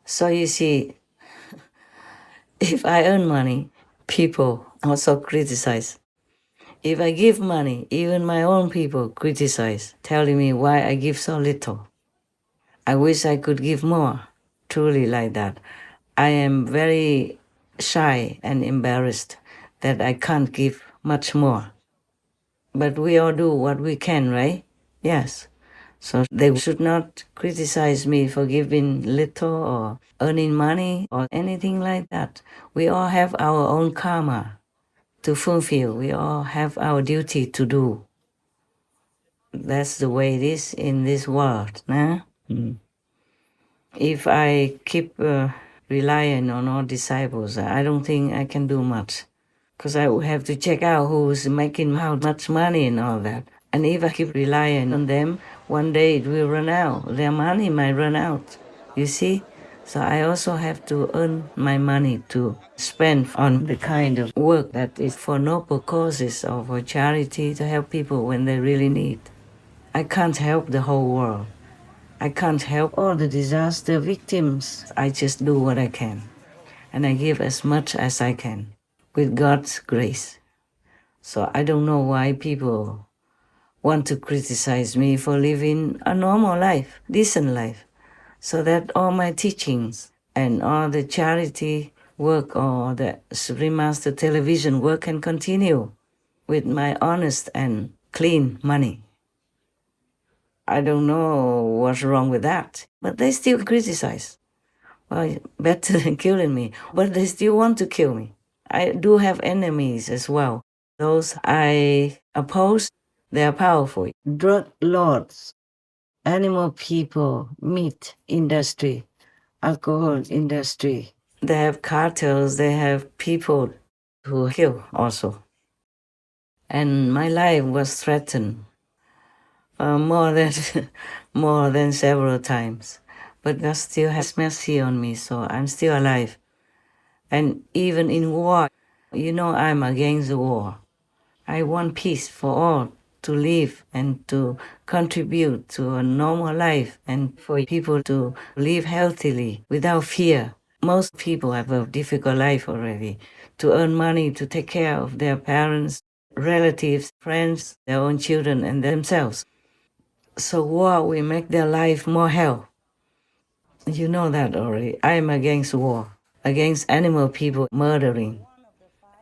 So you see, if I earn money, people also criticize. If I give money, even my own people criticize, telling me why I give so little. I wish I could give more, truly like that. I am very shy and embarrassed that I can't give much more. But we all do what we can, right? Yes. So they should not criticize me for giving little or earning money or anything like that. We all have our own karma to fulfill. We all have our duty to do. That's the way it is in this world. Nah? If I keep relying on all disciples, I don't think I can do much. Because I would have to check out who's making how much money and all that. And if I keep relying on them, one day it will run out. Their money might run out. You see? So I also have to earn my money to spend on the kind of work that is for noble causes or for charity to help people when they really need. I can't help the whole world. I can't help all the disaster victims. I just do what I can. And I give as much as I can with God's grace. So I don't know why people want to criticize me for living a normal life, decent life, so that all my teachings and all the charity work or the Supreme Master television work can continue with my honest and clean money. I don't know what's wrong with that, but they still criticize. Well, better than killing me, but they still want to kill me. I do have enemies as well. Those I oppose, they are powerful. Drug lords, animal people, meat industry, alcohol industry. They have cartels, they have people who kill also. And my life was threatened more than more than several times. But God still has mercy on me, so I'm still alive. And even in war, you know I'm against the war. I want peace for all to live and to contribute to a normal life and for people to live healthily without fear. Most people have a difficult life already. To earn money to take care of their parents, relatives, friends, their own children and themselves. So war will make their life more hell. You know that already. I'm against war, against animal people murdering.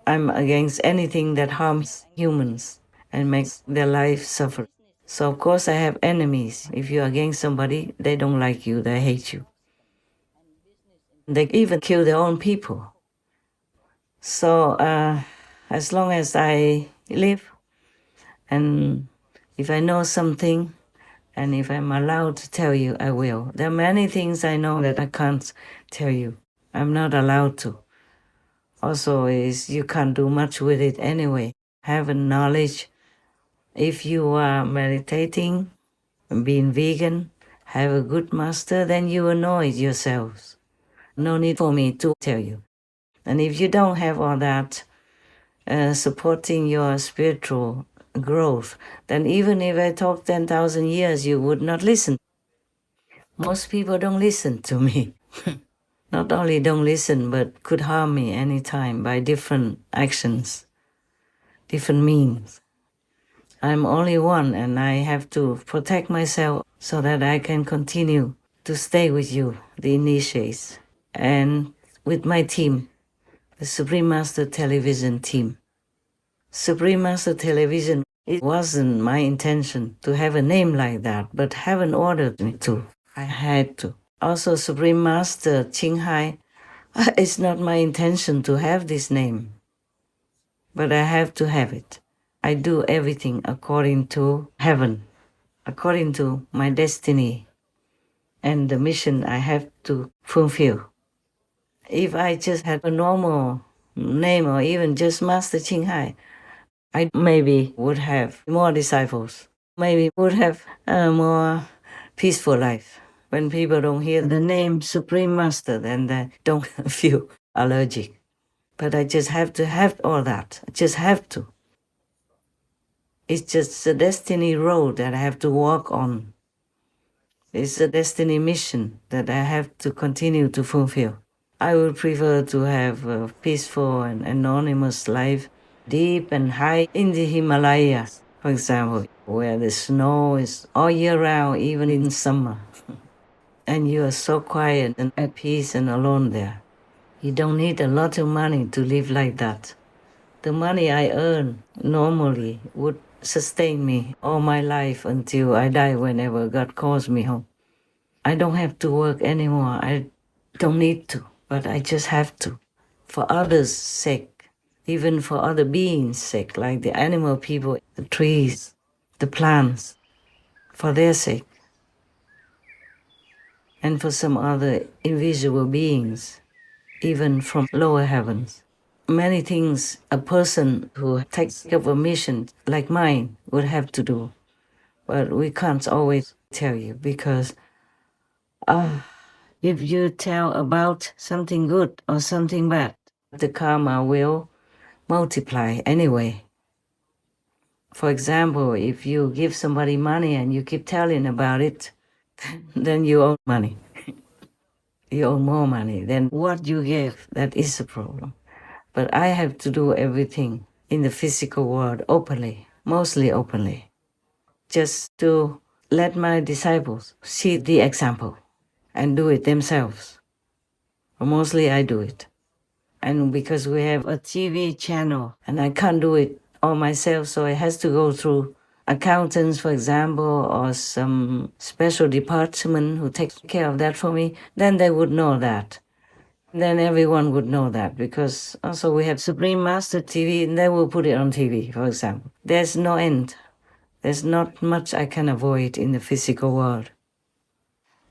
I'm against anything that harms humans and makes their life suffer. So of course I have enemies. If you're against somebody, they don't like you, they hate you. They even kill their own people. So as long as I live, and if I know something, and if I'm allowed to tell you, I will. There are many things I know that I can't tell you. I'm not allowed to. Also, is you can't do much with it anyway. Having knowledge, if you are meditating, being vegan, have a good master, then you will know it yourselves. No need for me to tell you. And if you don't have all that supporting your spiritual growth, then even if I talk 10,000 years, you would not listen. Most people don't listen to me. Not only don't listen, but could harm me anytime by different actions, different means. I'm only one and I have to protect myself so that I can continue to stay with you, the initiates, and with my team, the Supreme Master Television team. Supreme Master Television, it wasn't my intention to have a name like that, but heaven ordered me to. I had to. Also, Supreme Master Qinghai, it's not my intention to have this name, but I have to have it. I do everything according to heaven, according to my destiny and the mission I have to fulfill. If I just had a normal name or even just Master Qinghai, I maybe would have more disciples, maybe would have a more peaceful life. When people don't hear the name Supreme Master, then they don't feel allergic. But I just have to have all that. I just have to. It's just the destiny road that I have to walk on. It's a destiny mission that I have to continue to fulfill. I would prefer to have a peaceful and anonymous life deep and high in the Himalayas, for example, where the snow is all year round, even in summer. And you are so quiet and at peace and alone there. You don't need a lot of money to live like that. The money I earn normally would sustain me all my life until I die whenever God calls me home. I don't have to work anymore. I don't need to, but I just have to. For others' sake, even for other beings' sake, like the animal people, the trees, the plants, for their sake. And for some other invisible beings, even from lower heavens. Many things a person who takes up a mission like mine would have to do. But we can't always tell you because if you tell about something good or something bad, the karma will multiply anyway. For example, if you give somebody money and you keep telling about it, then you owe money. You owe more money than what you give. That is a problem. But I have to do everything in the physical world openly, mostly openly, just to let my disciples see the example and do it themselves. Or mostly I do it. And because we have a TV channel and I can't do it all myself, so it has to go through accountants, for example, or some special department who takes care of that for me, then they would know that. Then everyone would know that because also we have Supreme Master TV and they will put it on TV, for example. There's no end. There's not much I can avoid in the physical world.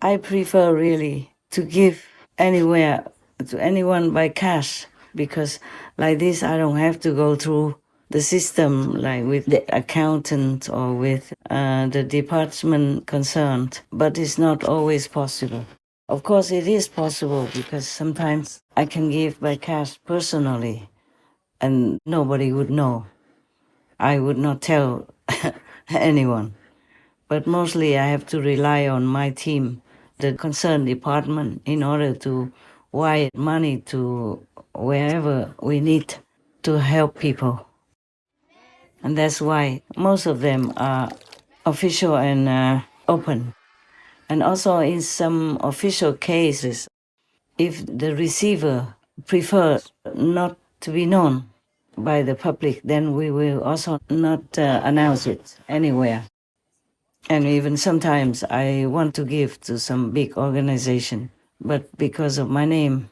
I prefer really to give anywhere to anyone by cash because like this I don't have to go through the system like with the accountant or with the department concerned, but it's not always possible. Of course, it is possible because sometimes I can give by cash personally and nobody would know. I would not tell anyone. But mostly I have to rely on my team, the concerned department, in order to wire money to wherever we need to help people. And that's why most of them are official and open. And also in some official cases, if the receiver prefers not to be known by the public, then we will also not announce it anywhere. And even sometimes I want to give to some big organization, but because of my name,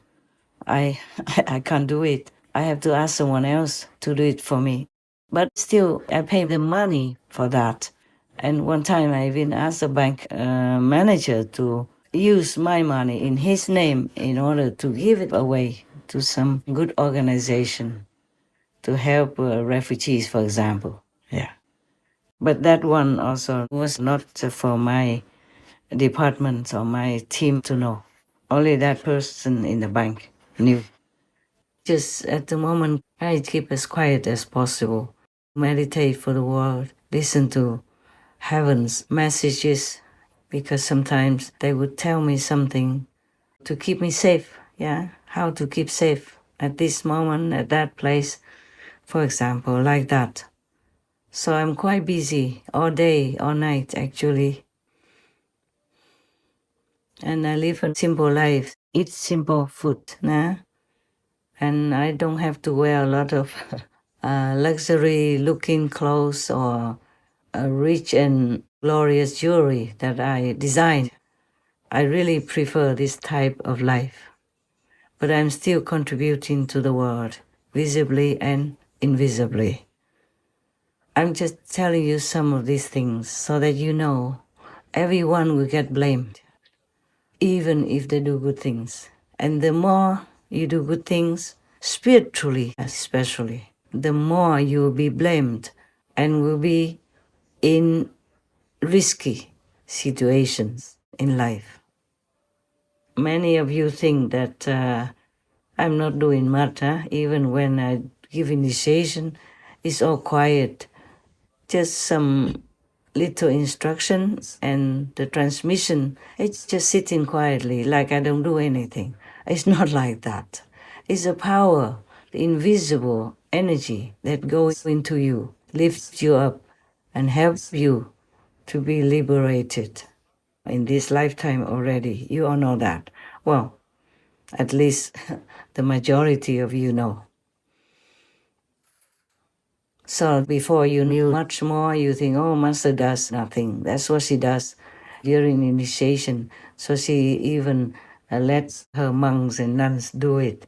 I I can't do it. I have to ask someone else to do it for me. But still, I pay the money for that. And one time I even asked the bank manager to use my money in his name in order to give it away to some good organization to help refugees, for example. Yeah. But that one also was not for my department or my team to know. Only that person in the bank knew. Just at the moment, I keep as quiet as possible. Meditate for the world, listen to heaven's messages, because sometimes they would tell me something to keep me safe. Yeah, how to keep safe at this moment, at that place, for example, like that. So I'm quite busy all day, all night, actually. And I live a simple life, eat simple food, nah? And I don't have to wear a lot of luxury-looking clothes or rich and glorious jewelry that I design. I really prefer this type of life. But I'm still contributing to the world, visibly and invisibly. I'm just telling you some of these things so that you know everyone will get blamed, even if they do good things. And the more you do good things, spiritually especially, the more you will be blamed and will be in risky situations in life. Many of you think that I'm not doing much, even when I give initiation, it's all quiet. Just some little instructions and the transmission, it's just sitting quietly like I don't do anything. It's not like that. It's a power, the invisible energy that goes into you, lifts you up, and helps you to be liberated. In this lifetime already, you all know that. Well, at least the majority of you know. So before you knew much more, you think, oh, Master does nothing. That's what she does during initiation. So she even lets her monks and nuns do it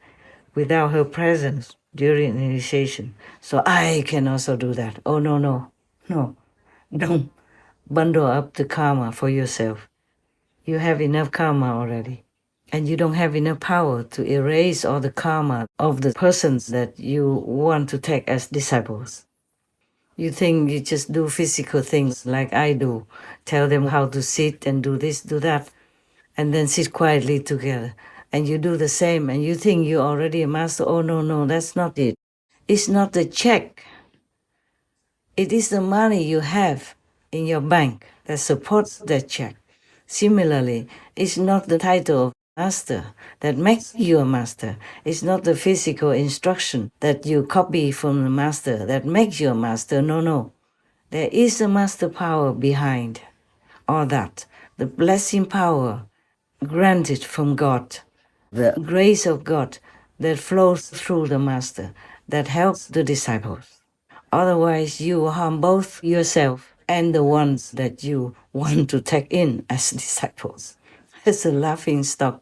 without her presence during initiation. So I can also do that. Oh, no, no, no. Don't bundle up the karma for yourself. You have enough karma already. And you don't have enough power to erase all the karma of the persons that you want to take as disciples. You think you just do physical things like I do, tell them how to sit and do this, do that, and then sit quietly together. And you do the same and you think you're already a master. Oh, no, no, that's not it. It's not the check. It is the money you have in your bank that supports that check. Similarly, it's not the title of master that makes you a master. It's not the physical instruction that you copy from the master that makes you a master. No, no. There is a master power behind all that. The blessing power granted from God, the grace of God that flows through the master that helps the disciples. Otherwise, you harm both yourself and the ones that you want to take in as disciples. It's a laughing stock.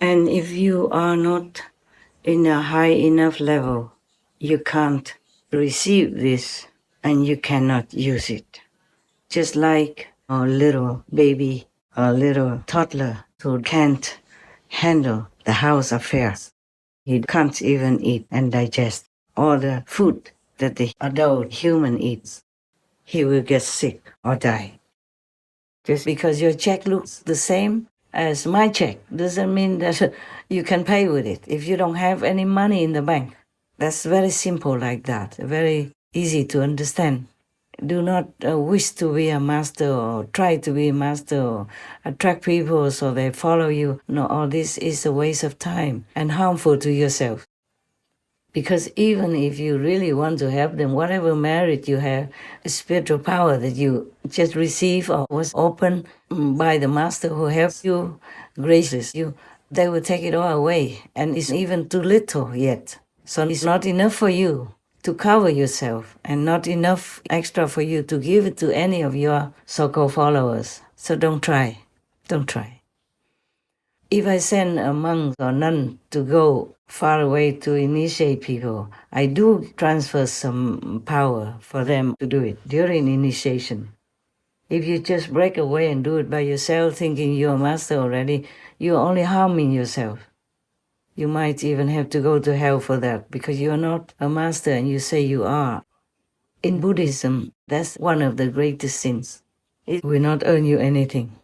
And if you are not in a high enough level, you can't receive this and you cannot use it. Just like a little baby, a little toddler who can't handle the house affairs. He can't even eat and digest all the food that the adult human eats. He will get sick or die. Just because your check looks the same as my check doesn't mean that you can pay with it if you don't have any money in the bank. That's very simple like that, very easy to understand. Do not wish to be a master or try to be a master or attract people so they follow you. No, all this is a waste of time and harmful to yourself. Because even if you really want to help them, whatever merit you have, a spiritual power that you just receive or was opened by the master who helps you, gracious you, they will take it all away. And it's even too little yet. So it's not enough for you to cover yourself and not enough extra for you to give it to any of your so-called followers. So don't try. Don't try. If I send a monk or nun to go far away to initiate people, I do transfer some power for them to do it during initiation. If you just break away and do it by yourself thinking you're a master already, you're only harming yourself. You might even have to go to hell for that because you're not a master and you say you are. In Buddhism, that's one of the greatest sins. It will not earn you anything.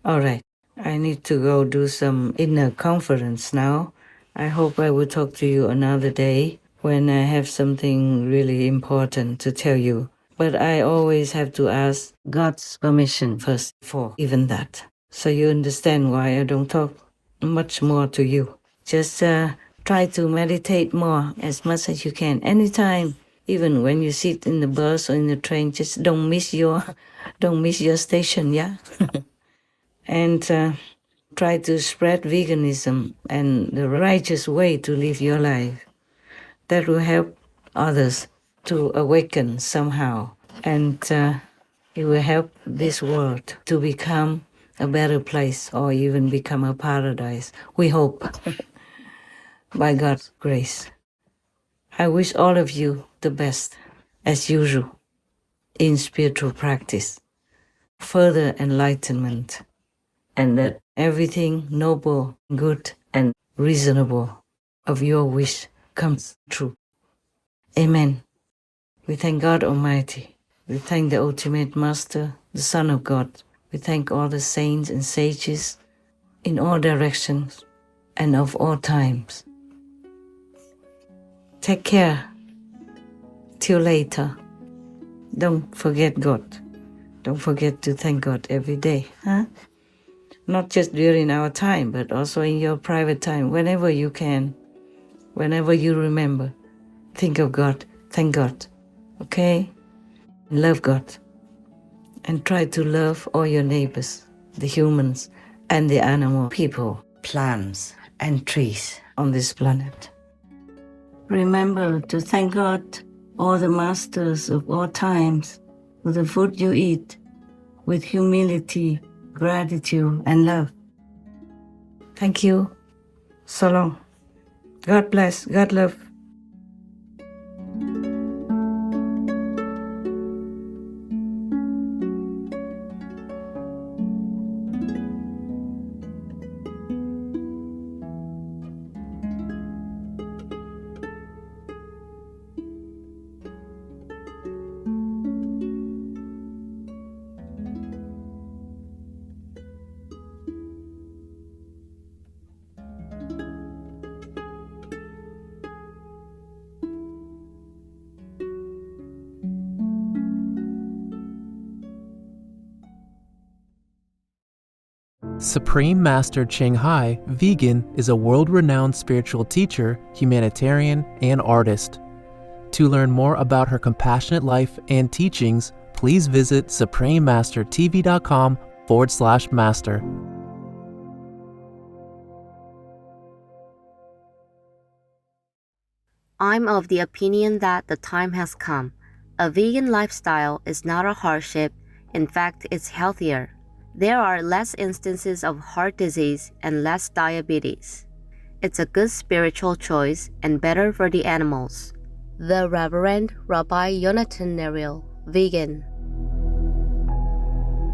All right, I need to go do some inner conference now. I hope I will talk to you another day when I have something really important to tell you. But I always have to ask God's permission first for even that. So you understand why I don't talk much more to you. Just try to meditate more as much as you can. Anytime, even when you sit in the bus or in the train, just don't miss your station, yeah? And try to spread veganism and the righteous way to live your life. That will help others to awaken somehow. And it will help this world to become a better place or even become a paradise. We hope, by God's grace. I wish all of you the best, as usual, in spiritual practice, further enlightenment, and that everything noble, good, and reasonable of your wish comes true. Amen. We thank God Almighty. We thank the Ultimate Master, the Son of God. We thank all the saints and sages in all directions and of all times. Take care. Till later. don't forget God. Don't forget to thank God every day, huh? Not just during our time, but also in your private time, whenever you can, whenever you remember. Think of God, thank God, okay? Love God, and try to love all your neighbors, the humans and the animal, people, plants, and trees on this planet. Remember to thank God, all the masters of all times, for the food you eat, with humility, gratitude, and love. Thank you. So long. God bless. God love. Supreme Master Ching Hai, vegan, is a world-renowned spiritual teacher, humanitarian, and artist. To learn more about her compassionate life and teachings, please visit suprememastertv.com/master. I'm of the opinion that the time has come. A vegan lifestyle is not a hardship. In fact, it's healthier. There are less instances of heart disease and less diabetes. It's a good spiritual choice and better for the animals. The Reverend Rabbi Yonatan Neriel, vegan.